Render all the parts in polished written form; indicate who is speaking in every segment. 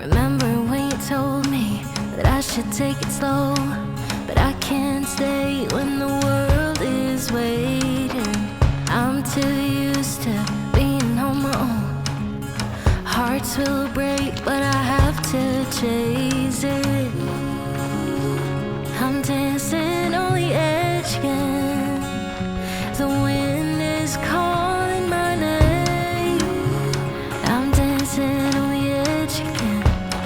Speaker 1: Remember when you told me that I should take it slow, but I can't stay when the world is waiting. I'm too used to being on my own. Hearts will break, but I have to chase it. I'm dancing on the edge again. The wind is calling my name. I'm dancing on the edge again.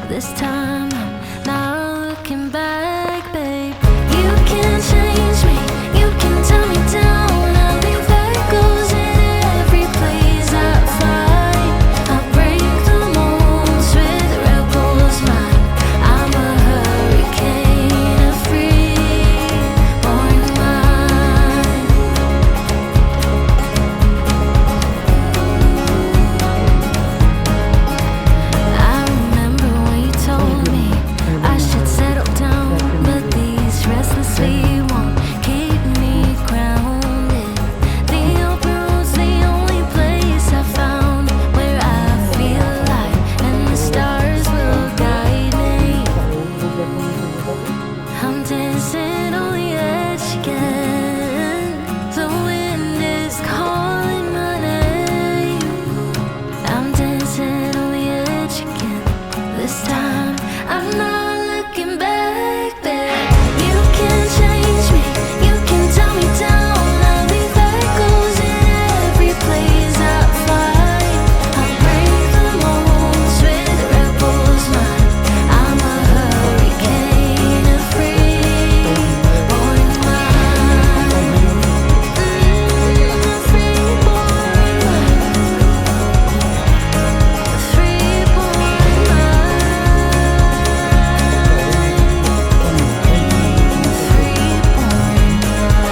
Speaker 1: This time I'm not looking back, babe. You can't change me, you can tell me down. I'll leave echoes in every place I find. I break the molds with rebels' mind. I'm a hurricane, a free-born mind. I remember when you told me I should settle down, but these restless feet won't keep me grounded. The open road's the only place I found where I feel alive, and the stars will guide me. I'm dancing on the edge again. The wind is calling my name. I'm dancing on the edge again. This time I'm not looking back, babe. You can't change me, you can tell me down. I'll leave echoes in every place I find. I break the molds with rebels' mind. I'm a hurricane, a free-born mind. A free-born mind. A free-born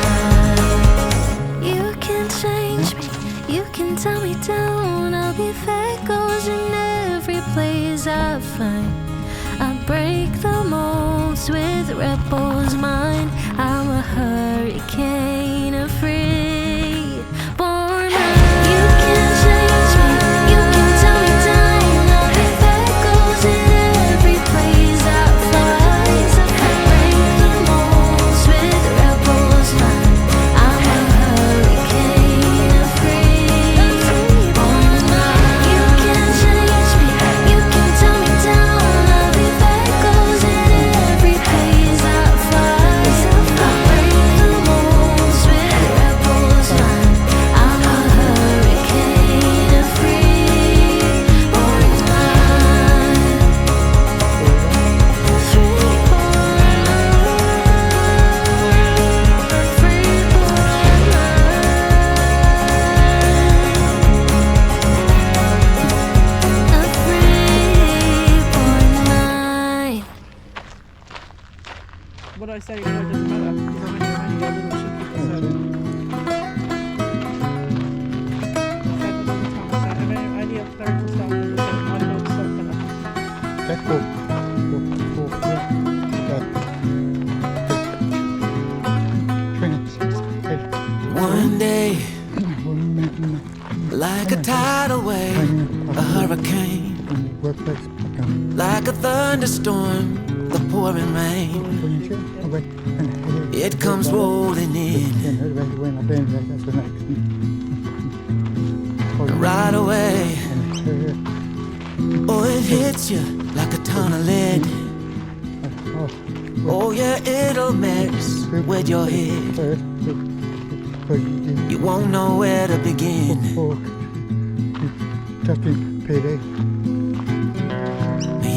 Speaker 1: mind. You can change me, you can tell me down. I'll be echoes in every place I find. I break the molds with rebels' mind. I'm a hurricane, a free-born mind. You can change me, you can tell me down. I'll be echoes in every place I find. I break the molds with rebels' mind. I'm a hurricane, a free-born mind. You can change me, you can tell me down. I'll be echoes in every place I find. I break the molds with rebels' mind. I'm a hurricane, a free-born mind.
Speaker 2: What I say, it doesn't matter. Because I'm only a little cheeky person. I said it all the time. I say, I'm only a clerical staff member, so I'm not self-enough.
Speaker 3: Okay, cool. Cool. Yeah. Okay. 26.
Speaker 4: One day, like a tidal wave, a hurricane,
Speaker 3: Workplace.
Speaker 4: like a thunderstorm, the pouring rain, it comes rolling in. And right away, oh, it hits you like a ton of lead. Oh yeah, it'll mess with your head. You won't know where to begin.
Speaker 3: Justin PD.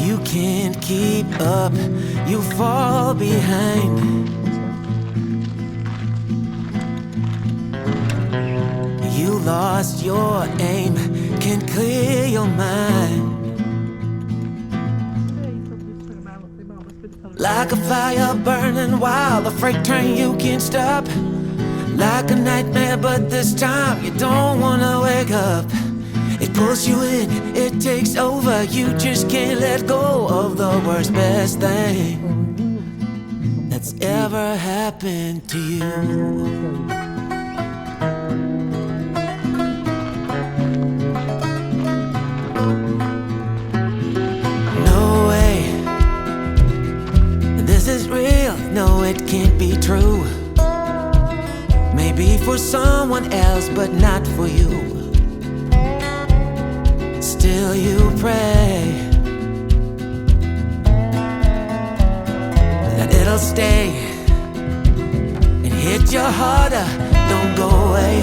Speaker 4: You can't keep up, you fall behind. You lost your aim, can't clear your mind. Like a fire burning wild, a freight train you can't stop. Like a nightmare, but this time you don't wanna wake up. It pulls you in, it takes over. You just can't let go of the worst, best thing that's ever happened to you. No true. Maybe for someone else, but not for you. Still you pray that it'll stay and hit you harder, don't go away.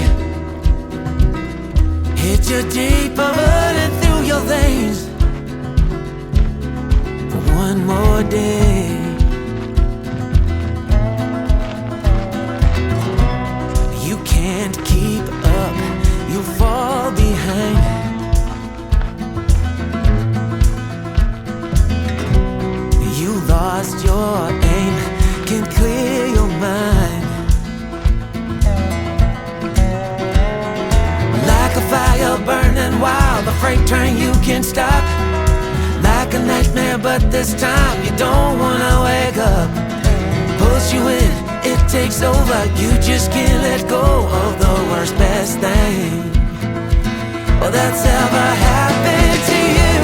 Speaker 4: Hit you deeper, running through your veins for one more day. You can't keep up, you fall behind. You lost your aim, can't clear your mind. Like a fire burning wild, the freight train you can't stop. Like a nightmare, but this time you don't wanna wake up. Pulls you in, it takes over, you just can't let go of the worst, best thing that's ever happened to you.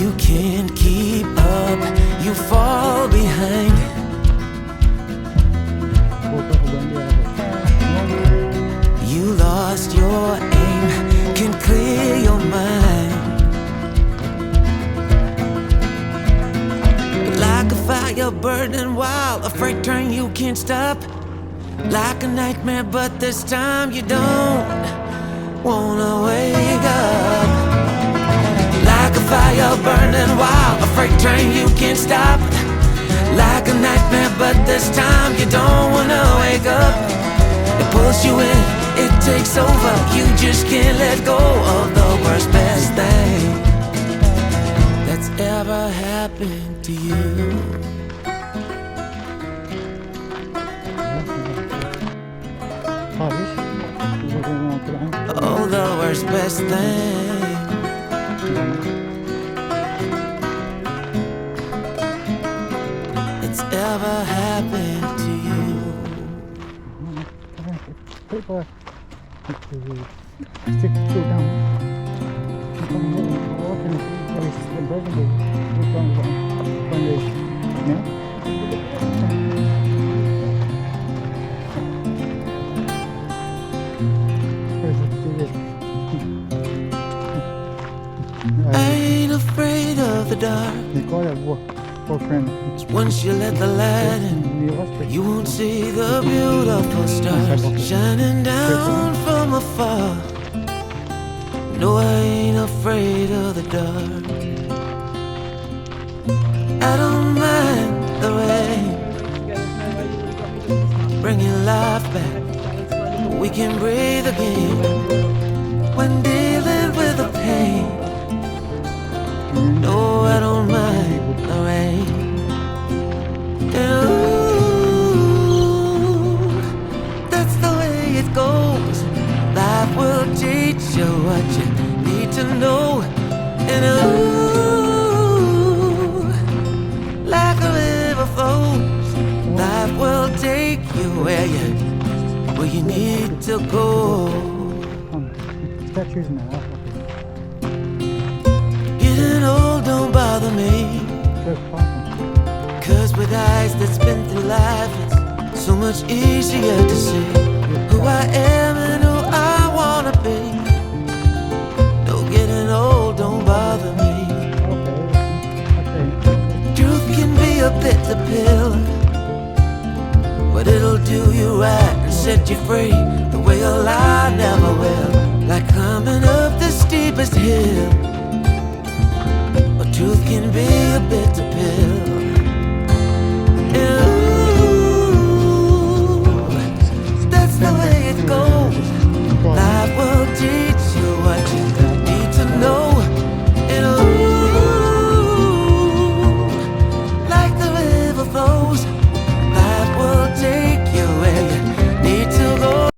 Speaker 4: You can't keep up, you fall behind. You lost your aim, can clear your mind. Like a fire burning wild, a freight train you can't stop. Like a nightmare, but this time you don't wanna wake up. Like a fire burning wild, a freight train you can't stop. Like a nightmare, but this time you don't wanna wake up. It pulls you in, it takes over, you just can't let go of the worst, best thing that's ever happened to you. Oh, the worst, best thing that's ever happened to you.
Speaker 3: Stick still down.
Speaker 4: I ain't afraid of the dark. Once you let the light in, you won't see the beautiful stars shining down from afar. No, I ain't afraid of the dark. I don't mind the rain, bringing life back. We can breathe again when dealing with the pain. No, I don't mind the rain. Ooh, that's the way it goes. Life will teach you what you need to know. And ooh, like a river flows, life will take you where you need to go.
Speaker 3: Statues now.
Speaker 4: Getting old don't bother me, 'cause with eyes that's been through life, it's so much easier to see who I am and who I wanna be. No, getting old don't bother me. Truth can be a bitter pill, but it'll do you right and set you free the way a lie never will. Like climbing up the steepest hill. Truth can be a bitter pill.